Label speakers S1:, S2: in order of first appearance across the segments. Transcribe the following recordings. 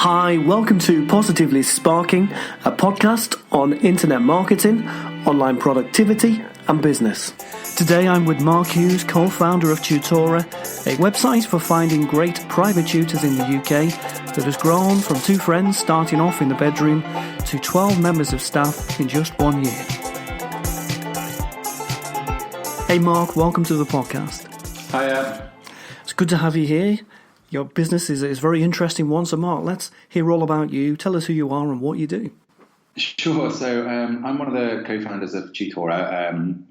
S1: Hi, welcome to Positively Sparking, a podcast on internet marketing, online productivity and business. Today I'm with Mark Hughes, co-founder of Tutora, a website for finding great private tutors in the UK that has grown from 2 friends starting off in the bedroom to 12 members of staff in just 1 year. Hey Mark, welcome to the podcast.
S2: Hiya.
S1: It's good to have you here. Your business is a very interesting one. So Mark, let's hear all about you. Tell us who you are and what you do.
S2: Sure. So I'm one of the co-founders of Tutora.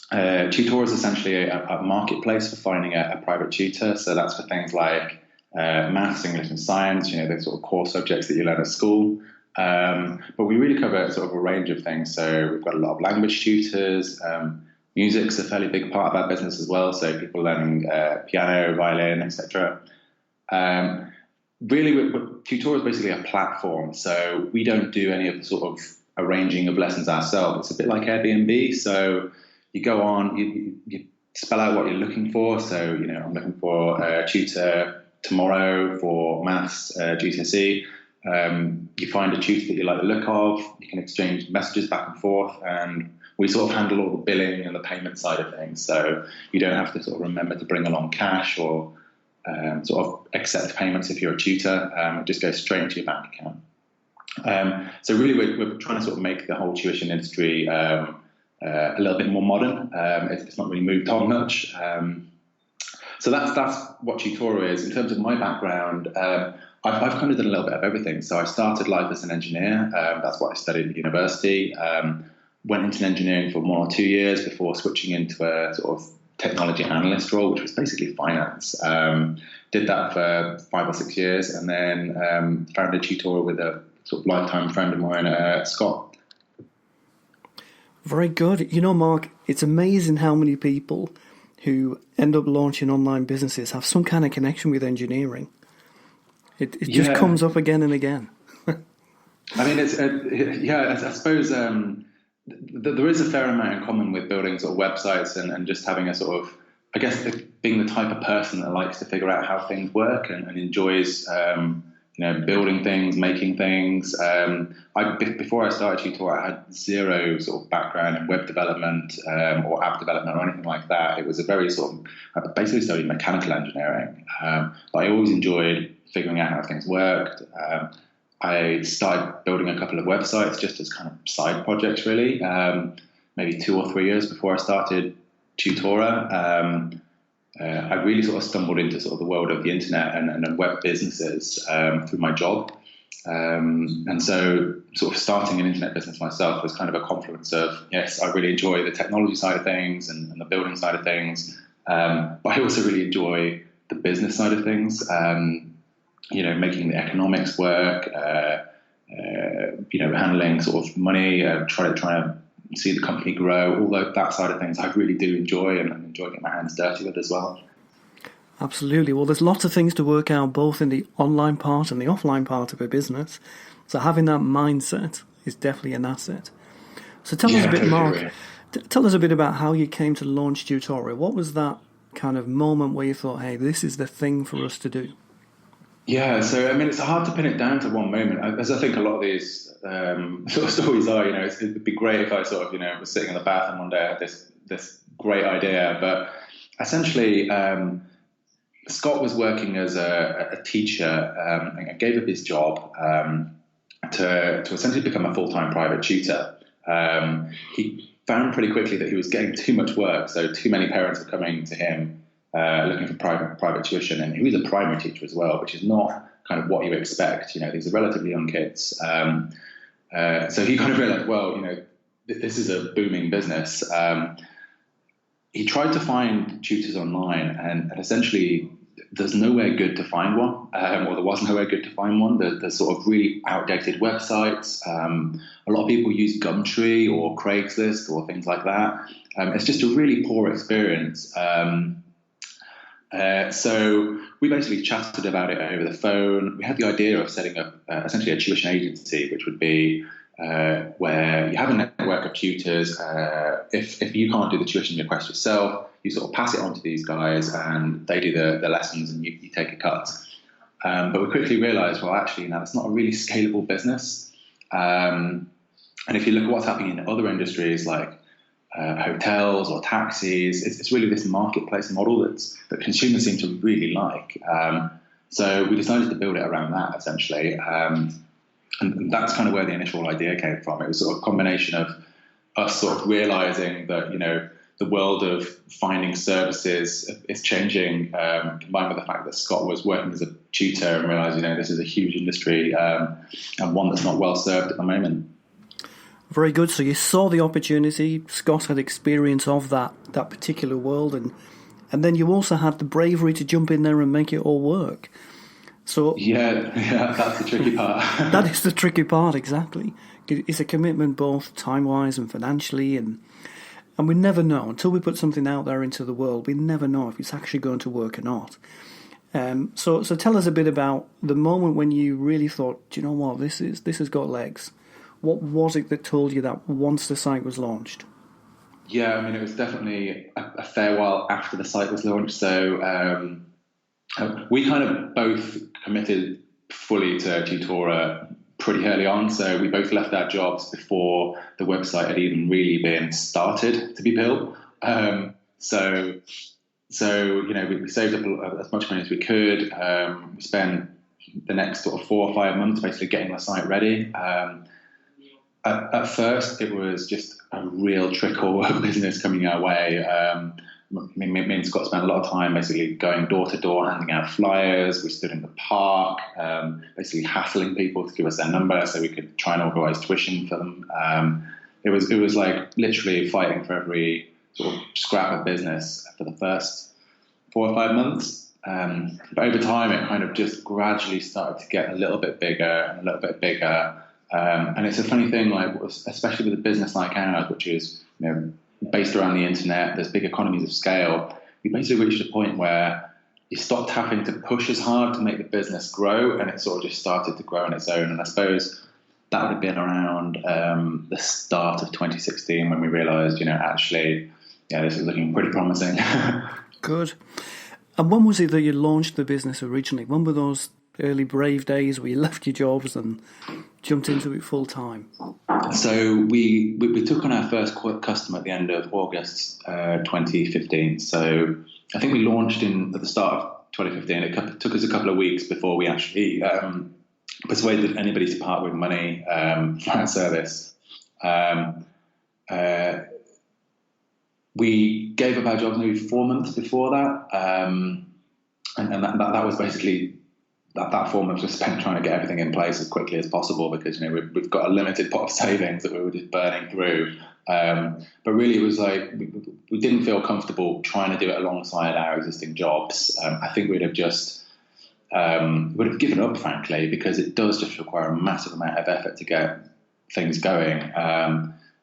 S2: Tutor is essentially a marketplace for finding a private tutor. So that's for things like maths, English and science, the sort of core subjects that you learn at school. But we really cover sort of a range of things. So we've got a lot of language tutors. Music's a fairly big part of our business as well. So people learning piano, violin, etc. Really, Tutor is basically a platform, so we don't do any of the sort of arranging of lessons ourselves. It's a bit like Airbnb, so you go on, you spell out what you're looking for. So, I'm looking for a tutor tomorrow for maths, GCSE. You find a tutor that you like the look of, you can exchange messages back and forth, and we sort of handle all the billing and the payment side of things. So you don't have to sort of remember to bring along cash or sort of accept payments if you're a tutor. It just goes straight into your bank account. So really we're trying to sort of make the whole tuition industry a little bit more modern. It's not really moved on much. So that's what Tutora is. In terms of my background, I've kind of done a little bit of everything. So I started life as an engineer. That's what I studied at university. Went into engineering for 1 or 2 years before switching into a sort of technology analyst role, which was basically finance. Did that for 5 or 6 years, and then founded Tutor with a sort of lifetime friend of mine, Scott.
S1: Very good. Mark, it's amazing how many people who end up launching online businesses have some kind of connection with engineering. It just comes up again and again.
S2: I mean, I suppose there is a fair amount in common with building sort of websites and just having a sort of, I guess, being the type of person that likes to figure out how things work and enjoys, building things, making things. Before I started Tutor, I had zero sort of background in web development or app development or anything like that. It was a very sort of, I basically studied mechanical engineering, but I always enjoyed figuring out how things worked. I started building a couple of websites just as kind of side projects, really, maybe 2 or 3 years before I started Tutora. I really sort of stumbled into sort of the world of the internet and web businesses through my job. And so sort of starting an internet business myself was kind of a confluence of, yes, I really enjoy the technology side of things and the building side of things, but I also really enjoy the business side of things. Making the economics work, handling sort of money, trying to see the company grow, all that side of things I really do enjoy and enjoy getting my hands dirty with as well.
S1: Absolutely. Well, there's lots of things to work out both in the online part and the offline part of a business. So having that mindset is definitely an asset. So tell us a bit, totally, Mark, tell us a bit about how you came to launch Tutora. What was that kind of moment where you thought, hey, this is the thing for us to do?
S2: Yeah, so I mean, it's hard to pin it down to one moment, as I think a lot of these sort of stories are. It'd be great if I sort of was sitting in the bathroom one day, I had this great idea, but essentially Scott was working as a teacher and gave up his job to essentially become a full-time private tutor. He found pretty quickly that he was getting too much work, so too many parents were coming to him looking for private tuition, and he was a primary teacher as well, which is not kind of what you expect. These are relatively young kids. So he kind of realized, well, this is a booming business. He tried to find tutors online, and essentially there's nowhere good to find one, or there was nowhere good to find one. There's sort of really outdated websites. A lot of people use Gumtree or Craigslist or things like that. It's just a really poor experience. So we basically chatted about it over the phone. We had the idea of setting up essentially a tuition agency, which would be where you have a network of tutors. If you can't do the tuition request yourself, you sort of pass it on to these guys and they do the lessons and you take a cut. But we quickly realized, well, actually, now it's not a really scalable business. And if you look at what's happening in other industries like hotels or taxis, it's really this marketplace model that consumers seem to really like. So we decided to build it around that, essentially. And that's kind of where the initial idea came from. It was sort of a combination of us sort of realizing that, the world of finding services is changing, combined with the fact that Scott was working as a tutor and realized, this is a huge industry and one that's not well served at the moment.
S1: Very good. So you saw the opportunity. Scott had experience of that particular world, and then you also had the bravery to jump in there and make it all work. So
S2: yeah, that's the tricky part.
S1: That is the tricky part, exactly. It's a commitment both time-wise and financially, and we never know until we put something out there into the world. We never know if it's actually going to work or not. So tell us a bit about the moment when you really thought, do you know what, this has got legs. What was it that told you that once the site was launched?
S2: Yeah, I mean, it was definitely a fair while after the site was launched. So we kind of both committed fully to Tutora pretty early on. So we both left our jobs before the website had even really been started to be built. So we saved up as much money as we could. We spent the next sort of 4 or 5 months basically getting the site ready. At first, it was just a real trickle of business coming our way. Me and Scott spent a lot of time basically going door to door, handing out flyers. We stood in the park, basically hassling people to give us their number so we could try and organise tuition for them. It was like literally fighting for every sort of scrap of business for the first 4 or 5 months. But over time, it kind of just gradually started to get a little bit bigger and a little bit bigger. And it's a funny thing, like especially with a business like ours, which is based around the internet, there's big economies of scale. We basically reached a point where you stopped having to push as hard to make the business grow, and it sort of just started to grow on its own. And I suppose that would have been around the start of 2016 when we realised, actually, this is looking pretty promising.
S1: Good. And when was it that you launched the business originally? When were those early brave days where you left your jobs and jumped into it full time?
S2: So we took on our first customer at the end of August 2015. So I think we launched at the start of 2015. It took us a couple of weeks before we actually persuaded anybody to part with money for our service. We gave up our jobs maybe 4 months before that, and that was basically that 4 months was spent trying to get everything in place as quickly as possible because we've got a limited pot of savings that we were just burning through. But really, it was like we didn't feel comfortable trying to do it alongside our existing jobs. I think would have given up, frankly, because it does just require a massive amount of effort to get things going.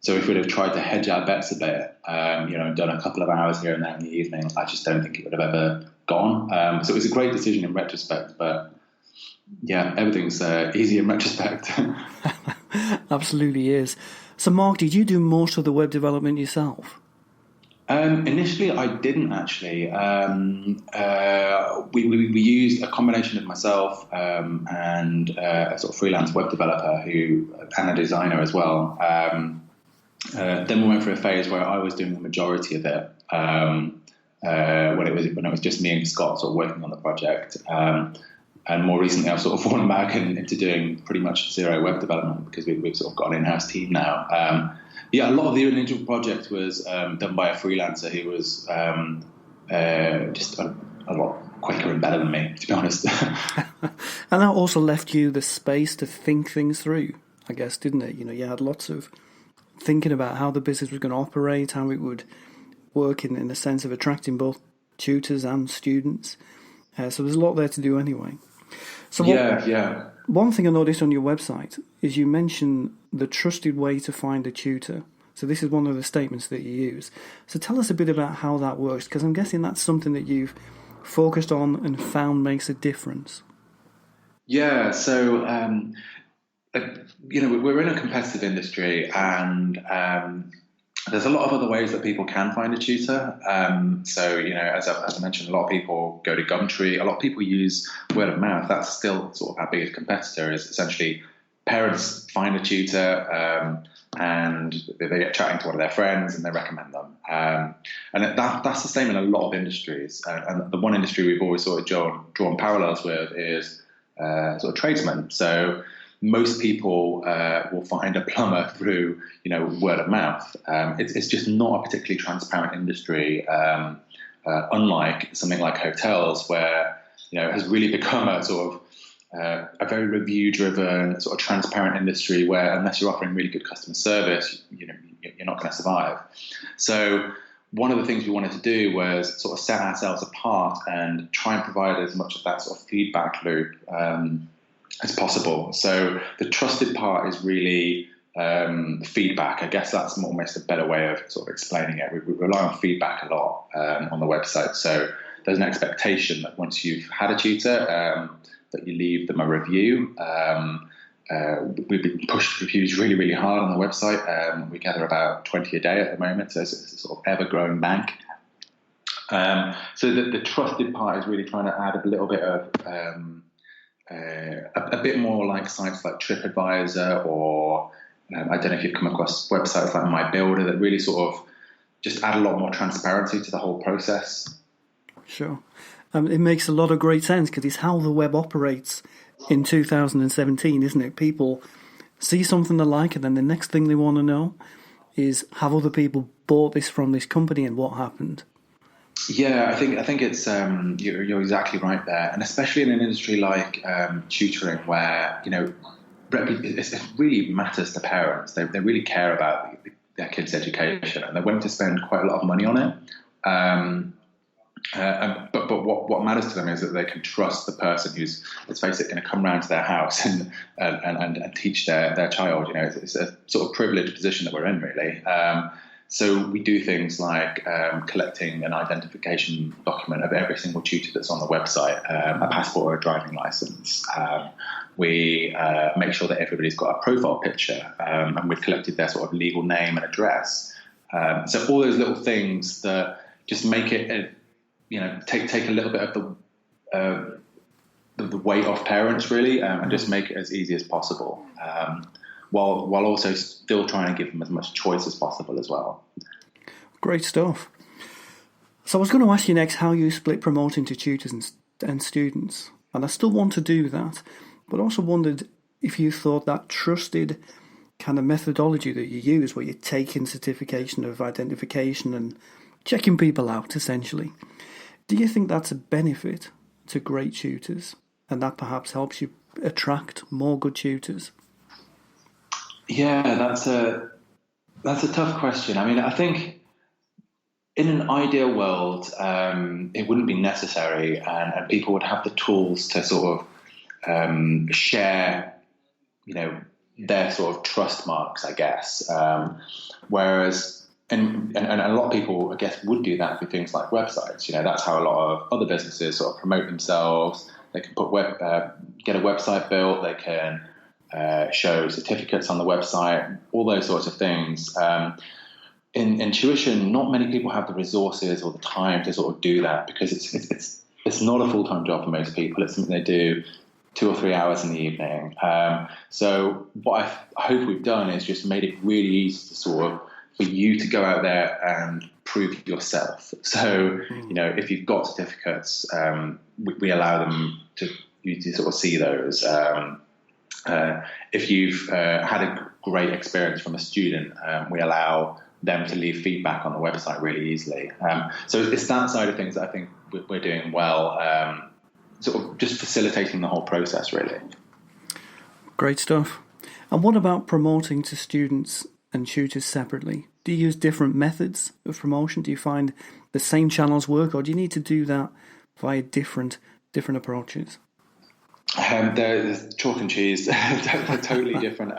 S2: So if we'd have tried to hedge our bets a bit, and done a couple of hours here and there in the evening, I just don't think it would have ever gone. So it was a great decision in retrospect, but yeah, everything's easy in retrospect.
S1: Absolutely is. So Mark, did you do most of the web development yourself?
S2: Initially, I didn't actually. We used a combination of myself and a sort of freelance web developer and a designer as well. Then we went through a phase where I was doing the majority of it when it was just me and Scott sort of working on the project. And more recently, I've sort of fallen back into doing pretty much zero web development because we've sort of got an in-house team now. A lot of the initial project was done by a freelancer who was just a lot quicker and better than me, to be honest.
S1: And that also left you the space to think things through, I guess, didn't it? You had lots of thinking about how the business was going to operate, how it would work in the sense of attracting both tutors and students. So there's a lot there to do anyway. So one thing I noticed on your website is you mention the trusted way to find a tutor. So this is one of the statements that you use. So tell us a bit about how that works, because I'm guessing that's something that you've focused on and found makes a difference.
S2: Yeah, so we're in a competitive industry, and There's a lot of other ways that people can find a tutor. So, as I mentioned, a lot of people go to Gumtree. A lot of people use word of mouth. That's still sort of our biggest competitor. Is essentially parents find a tutor and they get chatting to one of their friends and they recommend them. And that's the same in a lot of industries. And the one industry we've always sort of drawn parallels with is sort of tradesmen. So most people will find a plumber through, word of mouth. It's just not a particularly transparent industry, unlike something like hotels, where it has really become a sort of a very review-driven, sort of transparent industry where unless you're offering really good customer service, you're not going to survive. So one of the things we wanted to do was sort of set ourselves apart and try and provide as much of that sort of feedback loop as possible. So the trusted part is really feedback. I guess that's almost a better way of sort of explaining it. We rely on feedback a lot on the website. So there's an expectation that once you've had a tutor, that you leave them a review. We've been pushed reviews really, really hard on the website. We gather about 20 a day at the moment, so it's a sort of ever-growing bank. So the trusted part is really trying to add a little bit of a bit more like sites like TripAdvisor or I don't know if you've come across websites like My Builder that really sort of just add a lot more transparency to the whole process.
S1: Sure. It makes a lot of great sense because it's how the web operates in 2017, isn't it? People see something they like and then the next thing they want to know is have other people bought this from this company and what happened?
S2: Yeah, I think it's you're exactly right there, and especially in an industry like tutoring, where it really matters to parents. They really care about their kids' education, and they're willing to spend quite a lot of money on it. But what matters to them is that they can trust the person who's, let's face it, going to come round to their house and teach their child. It's a sort of privileged position that we're in, really. So we do things like collecting an identification document of every single tutor that's on the website, a passport or a driving license. We make sure that everybody's got a profile picture, and we've collected their sort of legal name and address. So all those little things that just make it, take a little bit of the weight off parents, really, and just make it as easy as possible. While also still trying to give them as much choice as possible as well.
S1: Great stuff. So I was going to ask you next how you split promoting to tutors and students, and I still want to do that, but also wondered if you thought that trusted kind of methodology that you use, where you take in certification of identification and checking people out, essentially, do you think that's a benefit to great tutors, and that perhaps helps you attract more good tutors?
S2: Yeah, that's a tough question. I mean, I think in an ideal world, it wouldn't be necessary, and people would have the tools to sort of share, their sort of trust marks, I guess. Whereas, and a lot of people, I guess, would do that through things like websites. That's how a lot of other businesses sort of promote themselves. They can get a website built. They can show certificates on the website, all those sorts of things. In tuition, not many people have the resources or the time to sort of do that because it's not a full-time job for most people. It's something they do 2 or 3 hours in the evening. So what I hope we've done is just made it really easy to sort of for you to go out there and prove yourself. So if you've got certificates, we allow them you to sort of see those. If you've had a great experience from a student, we allow them to leave feedback on the website really easily. So it's that side of things that I think we're doing well, sort of just facilitating the whole process, really.
S1: Great stuff. And what about promoting to students and tutors separately? Do you use different methods of promotion? Do you find the same channels work, or do you need to do that via different approaches?
S2: There's chalk and cheese. They're totally different.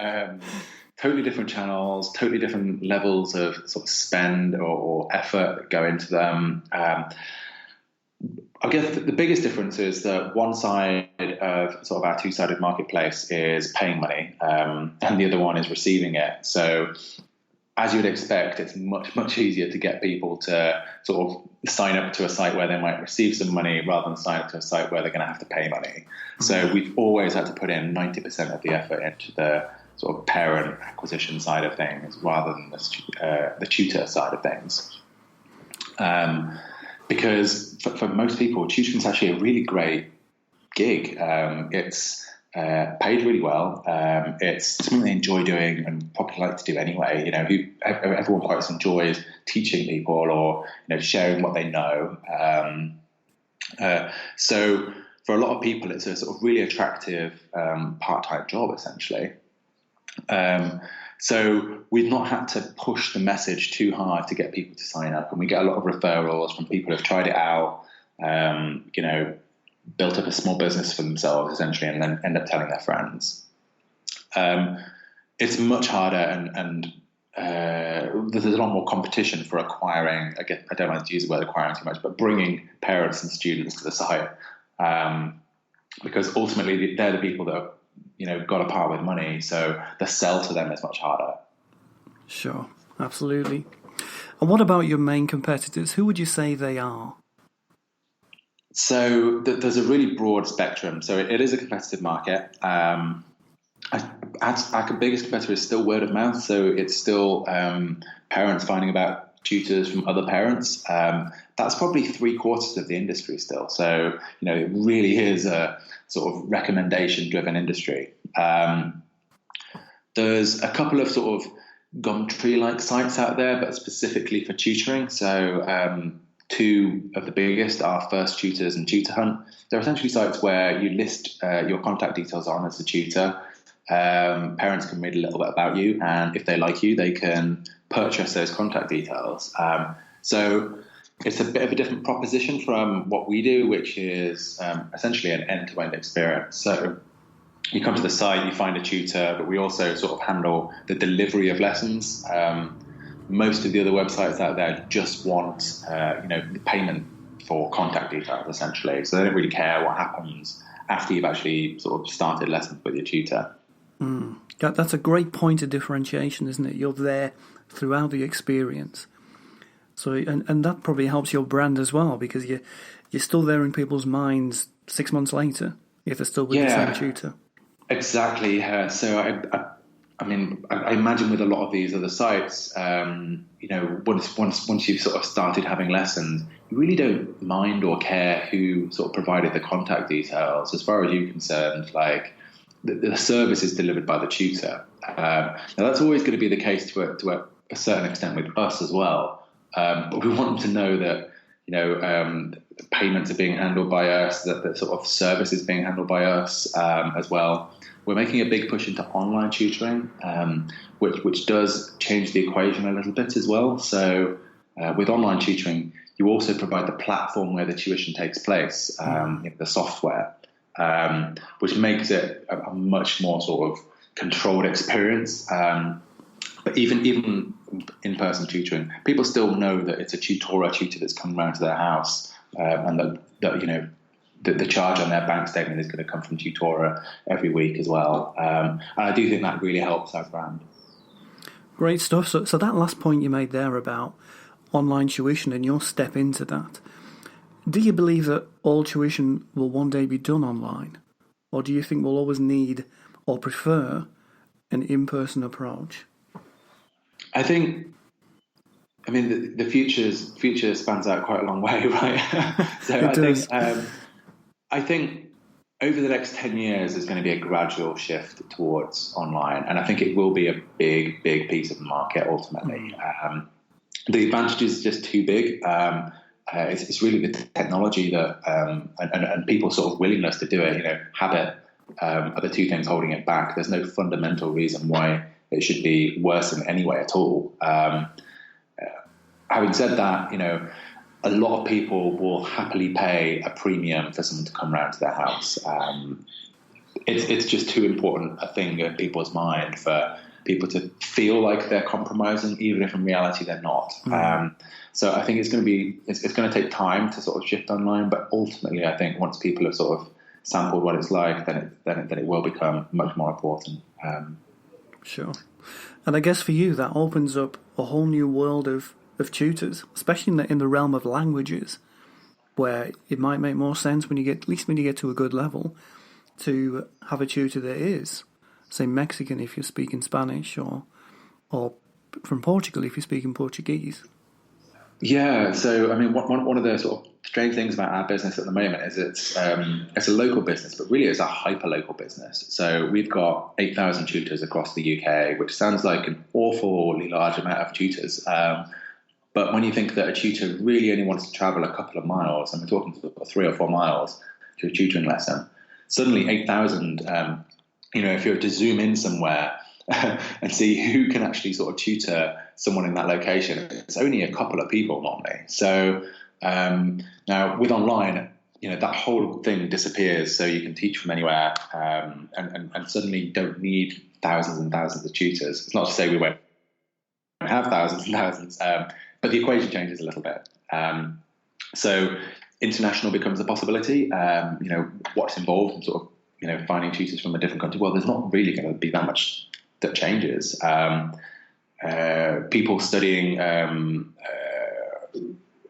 S2: Totally different channels, totally different levels of sort of spend or effort that go into them. I guess the biggest difference is that one side of sort of our two-sided marketplace is paying money, and the other one is receiving it. So as you would expect, it's much easier to get people to sort of sign up to a site where they might receive some money rather than sign up to a site where they're going to have to pay money. So we've always had to put in 90% of the effort into the sort of parent acquisition side of things rather than the tutor side of things. Because for most people, tutoring is actually a really great gig. It's paid really well. It's something they enjoy doing and probably like to do anyway. Everyone quite enjoys teaching people or sharing what they know. So for a lot of people, it's a sort of really attractive part-time job, essentially. So we've not had to push the message too hard to get people to sign up, and we get a lot of referrals from people who've tried it out. Built up a small business for themselves, essentially, and then end up telling their friends. It's much harder, and there's a lot more competition for acquiring, I don't like to use the word acquiring too much, but bringing parents and students to the site. Because ultimately, they're the people that have got to part with money, so the sell to them is much harder.
S1: Sure, absolutely. And what about your main competitors? Who would you say they are?
S2: So there's a really broad spectrum. So it is a competitive market. Our biggest competitor is still word of mouth. So it's still parents finding about tutors from other parents. That's probably 3/4 of the industry still. So, it really is a sort of recommendation-driven industry. There's a couple of sort of Gumtree-like sites out there, but specifically for tutoring. So two of the biggest are First Tutors and Tutor Hunt. They're essentially sites where you list your contact details on as a tutor. Parents can read a little bit about you, and if they like you, they can purchase those contact details. So it's a bit of a different proposition from what we do, which is essentially an end-to-end experience. So you come to the site, you find a tutor, but we also sort of handle the delivery of lessons. Most of the other websites out there just want, the payment for contact details, essentially. So they don't really care what happens after you've actually sort of started lessons with your tutor.
S1: That's a great point of differentiation, isn't it? You're there throughout the experience. So, and that probably helps your brand as well, because you're still there in people's minds 6 months later if they're still with the same tutor.
S2: Exactly. So I imagine with a lot of these other sites, once you've sort of started having lessons, you really don't mind or care who sort of provided the contact details. As far as you're concerned, like the service is delivered by the tutor. Now that's always going to be the case to a certain extent with us as well. But we want them to know that payments are being handled by us, that the sort of service is being handled by us as well. We're making a big push into online tutoring, which does change the equation a little bit as well. So with online tutoring, you also provide the platform where the tuition takes place, the software, which makes it a much more sort of controlled experience. But even in-person tutoring, people still know that it's a Tutora tutor that's coming around to their house, and that the charge on their bank statement is going to come from Tutora every week as well. And I do think that really helps our brand.
S1: Great stuff. So that last point you made there about online tuition and your step into that, do you believe that all tuition will one day be done online? Or do you think we'll always need or prefer an in-person approach?
S2: I think, the future spans out quite a long way, right? So I think over the next 10 years, there's going to be a gradual shift towards online. And I think it will be a big, big piece of the market ultimately. The advantage is just too big. It's really the technology that and people's sort of willingness to do it, habit, are the two things holding it back. There's no fundamental reason why it should be worse in any way at all. Having said that, a lot of people will happily pay a premium for someone to come round to their house. It's just too important a thing in people's mind for people to feel like they're compromising, even if in reality they're not. So I think it's going to take time to sort of shift online, but ultimately I think once people have sort of sampled what it's like, then it will become much more important.
S1: Sure. And I guess for you that opens up a whole new world of tutors, especially in the realm of languages, where it might make more sense when you get, at least when you get to a good level, to have a tutor that is, say, Mexican if you're speaking Spanish, or from Portugal if you're speaking Portuguese.
S2: Yeah, so I mean, one of the sort of strange things about our business at the moment is it's a local business, but really it's a hyper local business. So we've got 8,000 tutors across the UK, which sounds like an awfully large amount of tutors. But when you think that a tutor really only wants to travel a couple of miles, and we're talking about 3 or 4 miles to a tutoring lesson, suddenly 8,000. If you were to zoom in somewhere and see who can actually sort of tutor someone in that location, it's only a couple of people normally. So now with online, that whole thing disappears, so you can teach from anywhere, and suddenly you don't need thousands and thousands of tutors. It's not to say we won't have thousands and thousands, but the equation changes a little bit. So international becomes a possibility. What's involved in sort of finding tutors from a different country? Well, there's not really going to be that much that changes. People studying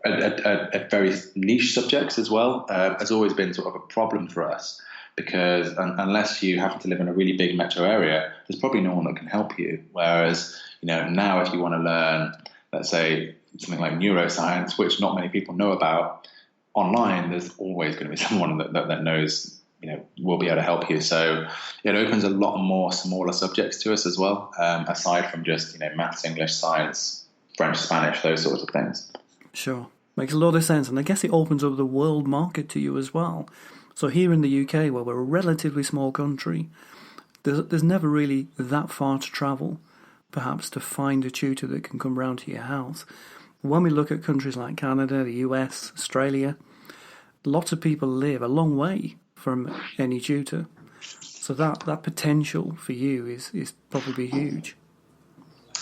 S2: at very niche subjects as well has always been sort of a problem for us, because unless you happen to live in a really big metro area, there's probably no one that can help you. Whereas now if you want to learn, let's say, something like neuroscience, which not many people know about, online there's always going to be someone that knows, will be able to help you. So it opens a lot more smaller subjects to us as well, aside from just maths, English, science, French, Spanish, those sorts of things.
S1: Sure, makes a lot of sense, and I guess it opens up the world market to you as well. So here in the UK, where we're a relatively small country, there's never really that far to travel, perhaps, to find a tutor that can come round to your house. When we look at countries like Canada, the US, Australia, lots of people live a long way from any tutor. So that potential for you is probably huge.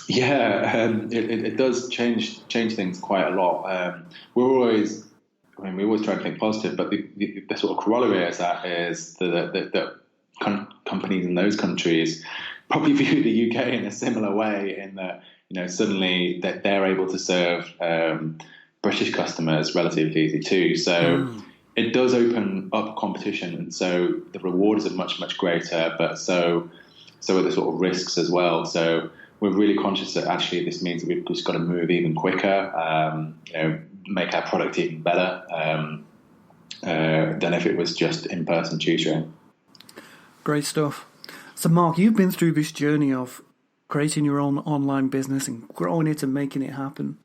S2: Yeah, it does change things quite a lot. We always try to think positive, but the sort of corollary is that companies in those countries probably view the UK in a similar way, in that suddenly that they're able to serve British customers relatively easy too. So it does open up competition, and so the rewards are much greater, but so are the sort of risks as well. So we're really conscious that actually this means that we've just got to move even quicker, make our product even better than if it was just in-person tutoring.
S1: Great stuff. So Mark, you've been through this journey of creating your own online business and growing it and making it happen.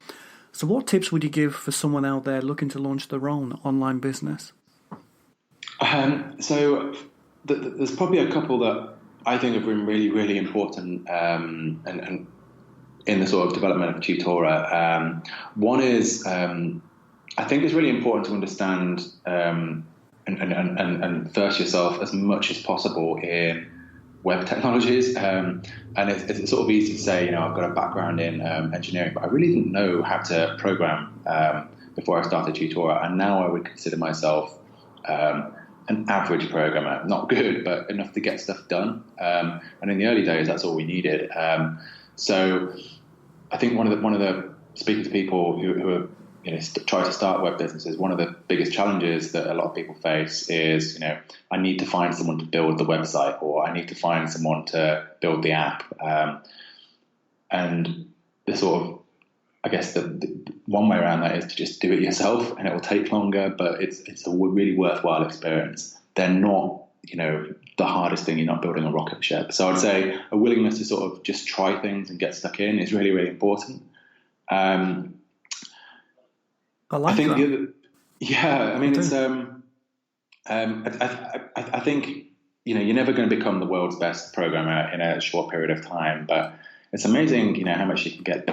S1: So what tips would you give for someone out there looking to launch their own online business?
S2: So there's probably a couple that I think have been really, really important and in the sort of development of Tutora. One is, I think it's really important to understand and verse yourself as much as possible in web technologies. And it's sort of easy to say, I've got a background in engineering, but I really didn't know how to program before I started Tutora. And now I would consider myself an average programmer, not good, but enough to get stuff done. And in the early days, that's all we needed. So I think one of the speaking to people who are try to start web businesses, one of the biggest challenges that a lot of people face is, I need to find someone to build the website, or I need to find someone to build the app. And the sort of, I guess the one way around that is to just do it yourself, and it will take longer, but it's a really worthwhile experience. They're not, the hardest thing. You're not building a rocket ship. So I'd say a willingness to sort of just try things and get stuck in is really, really important.
S1: I think
S2: that. It's I think you're never going to become the world's best programmer in a short period of time, but it's amazing how much you can get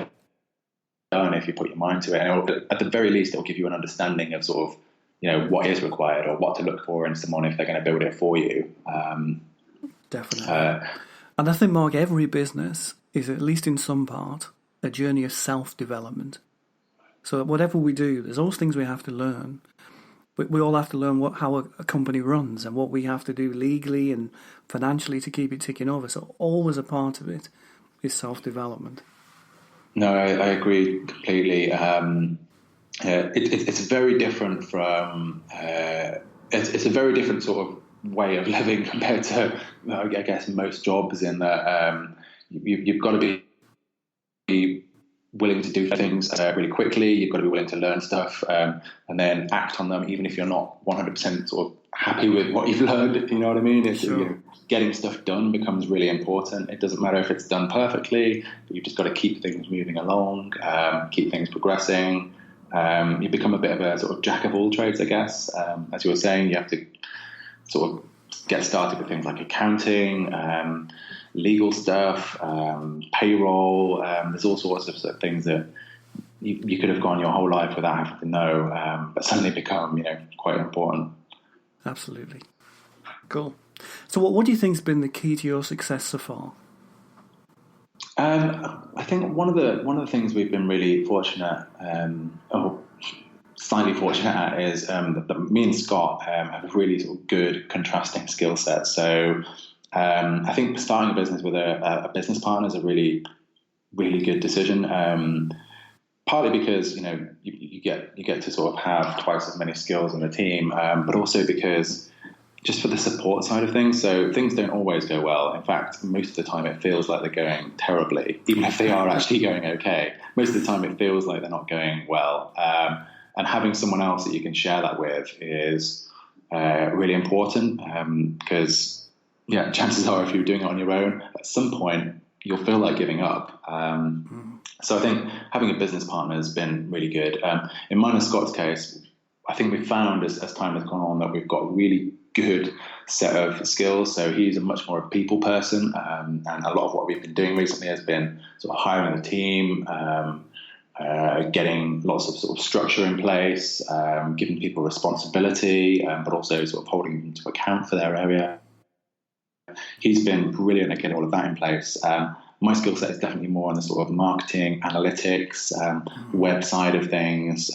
S2: done if you put your mind to it, and at the very least it'll give you an understanding of sort of what is required or what to look for in someone if they're going to build it for you.
S1: Definitely. And I think, Mark, every business is, at least in some part, a journey of self-development. So whatever we do, there's always things we have to learn. But we all have to learn how a company runs and what we have to do legally and financially to keep it ticking over. So always a part of it is self-development.
S2: No, I agree completely. It's very different from. It's a very different sort of way of living compared to, I guess, most jobs. In that you've got to be willing to do things really quickly. You've got to be willing to learn stuff and then act on them, even if you're not 100% sort of happy with what you've learned. If you know what I mean?
S1: Sure.
S2: Getting stuff done becomes really important. It doesn't matter if it's done perfectly, but you've just got to keep things moving along, keep things progressing. You become a bit of a sort of jack of all trades, I guess. As you were saying, you have to sort of get started with things like accounting, legal stuff, payroll. There's all sorts of things that you could have gone your whole life without having to know, but suddenly become, quite important.
S1: Absolutely. Cool. So what do you think's been the key to your success so far?
S2: I think one of the things we've been really fortunate, or slightly fortunate at, is that me and Scott have a really sort of good contrasting skill set. So I think starting a business with a business partner is a really, really good decision. Partly because you get to sort of have twice as many skills in the team, but also because just for the support side of things. So things don't always go well. In fact, most of the time it feels like they're going terribly, even if they are actually going okay. Most of the time it feels like they're not going well. And having someone else that you can share that with is really important because, chances are if you're doing it on your own, at some point you'll feel like giving up. So I think having a business partner has been really good. In mine and Scott's case, I think we've found as time has gone on that we've got a really good set of skills. So he's a much more people person, and a lot of what we've been doing recently has been sort of hiring a team, getting lots of sort of structure in place, giving people responsibility, but also sort of holding them to account for their area. He's been brilliant at getting all of that in place. My skill set is definitely more on the sort of marketing, analytics, web side of things.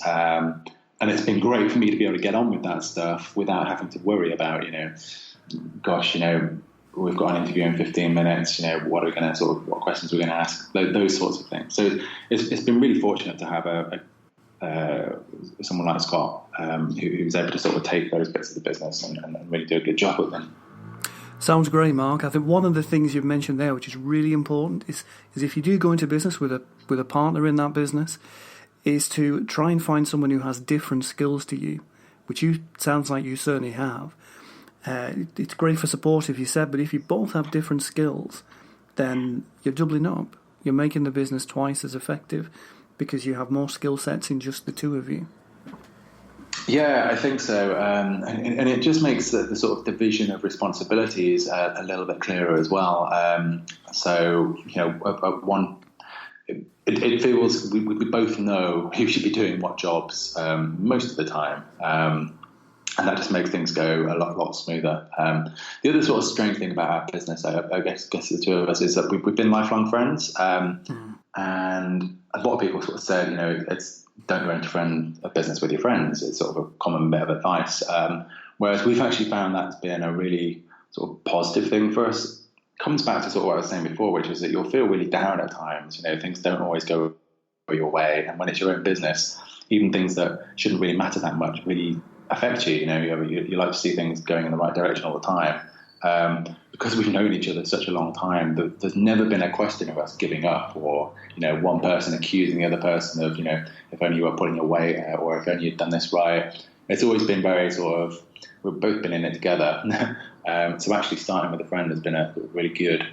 S2: And it's been great for me to be able to get on with that stuff without having to worry about, we've got an interview in 15 minutes, what are we going to what questions we're going to ask, those sorts of things. So it's been really fortunate to have someone like Scott who's able to sort of take those bits of the business and really do a good job with them.
S1: Sounds great, Mark. I think one of the things you've mentioned there, which is really important, is if you do go into business with a partner in that business, is to try and find someone who has different skills to you, which sounds like you certainly have. It's great for support, if you said, but if you both have different skills, then you're doubling up. You're making the business twice as effective because you have more skill sets in just the two of you.
S2: Yeah, I think so. And it just makes the sort of division of responsibilities a little bit clearer as well. It feels we both know who should be doing what jobs most of the time, and that just makes things go a lot smoother. The other sort of strange thing about our business, I guess the two of us, is that we've been lifelong friends, and a lot of people sort of said, it's don't go into a business with your friends. It's sort of a common bit of advice, whereas we've actually found that's been a really sort of positive thing for us. Comes back to sort of what I was saying before, which is that you'll feel really down at times. Things don't always go your way, and when it's your own business, even things that shouldn't really matter that much really affect you. You like to see things going in the right direction all the time. Because we've known each other such a long time, there's never been a question of us giving up, or one person accusing the other person of if only you were pulling your weight, or if only you'd done this right. It's always been very sort of, we've both been in it together. So actually starting with a friend has been a really good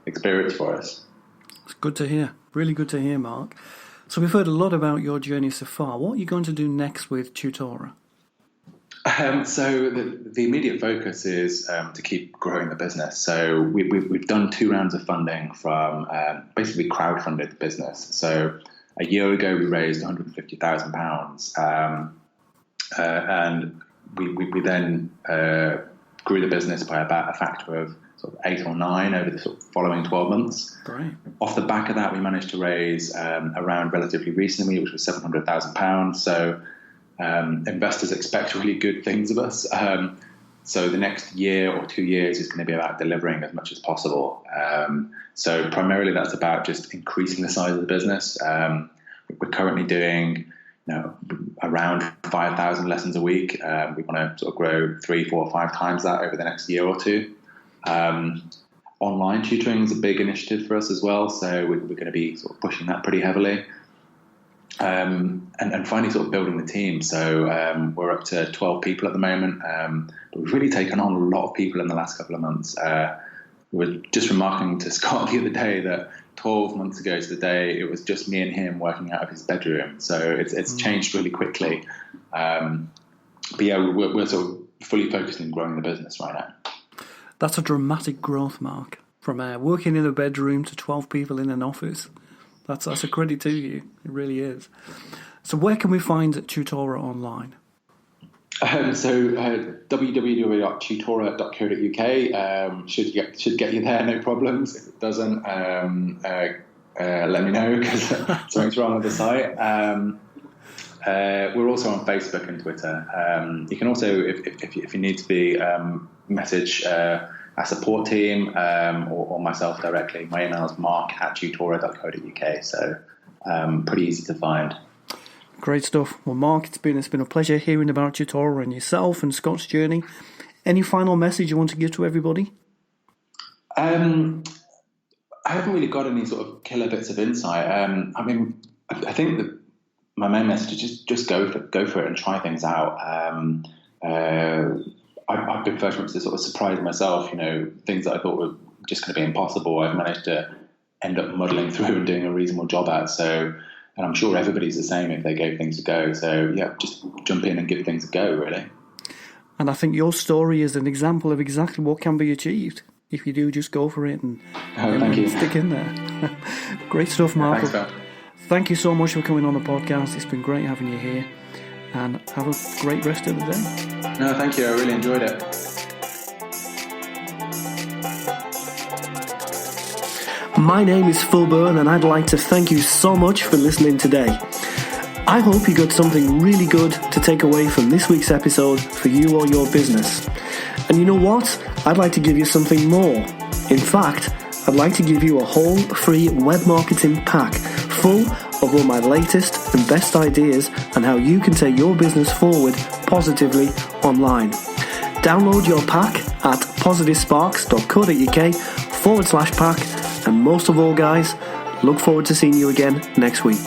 S2: experience for us.
S1: It's good to hear. Really good to hear, Mark. So we've heard a lot about your journey so far. What are you going to do next with Tutora?
S2: So the immediate focus is to keep growing the business. So we've done 2 rounds of funding from basically crowdfunded the business. So a year ago we raised £150,000, and we then grew the business by about a factor of sort of 8 or 9 over the sort of following 12 months.
S1: Great.
S2: Off the back of that, we managed to raise a round relatively recently, which was £700,000. So investors expect really good things of us. So the next year or 2 years is going to be about delivering as much as possible. So primarily that's about just increasing the size of the business. We're currently doing around 5,000 lessons a week. We want to sort of grow 3, 4, 5 times that over the next year or two. Online tutoring is a big initiative for us as well, so we're going to be sort of pushing that pretty heavily. And finally sort of building the team. So we're up to 12 people at the moment, but we've really taken on a lot of people in the last couple of months. We were just remarking to Scott the other day that 12 months ago to the day, it was just me and him working out of his bedroom. So it's changed really quickly. But yeah, we're sort of fully focused on growing the business right now.
S1: That's a dramatic growth, Mark, from working in a bedroom to 12 people in an office. That's a credit to you. It really is. So where can we find Tutora online?
S2: www.tutora.co.uk should get you there, no problems. If it doesn't, let me know because something's wrong with the site. We're also on Facebook and Twitter. You can also, if you need to be, message our support team or myself directly. My email is mark@tutora.co.uk, so pretty easy to find.
S1: Great stuff. Well, Mark, it's been a pleasure hearing about Tutor and yourself and Scott's journey. Any final message you want to give to everybody?
S2: I haven't really got any sort of killer bits of insight. I think that my main message is just go for it and try things out. I've been first to sort of surprise myself. Things that I thought were just going to be impossible, I've managed to end up muddling through and doing a reasonable job at. So, and I'm sure everybody's the same if they gave things a go. So yeah, just jump in and give things a go, really.
S1: And I think your story is an example of exactly what can be achieved if you do just go for it and
S2: thank you.
S1: Stick in there. Great stuff, Mark.
S2: Thanks, Phil.
S1: Thank you so much for coming on the podcast. It's been great having you here, and have a great rest of the day.
S2: No, thank you. I really enjoyed it.
S1: My name is Phil Byrne, and I'd like to thank you so much for listening today. I hope you got something really good to take away from this week's episode for you or your business. And you know what? I'd like to give you something more. In fact, I'd like to give you a whole free web marketing pack full of all my latest and best ideas on how you can take your business forward positively online. Download your pack at positivesparks.co.uk/pack. And most of all, guys, look forward to seeing you again next week.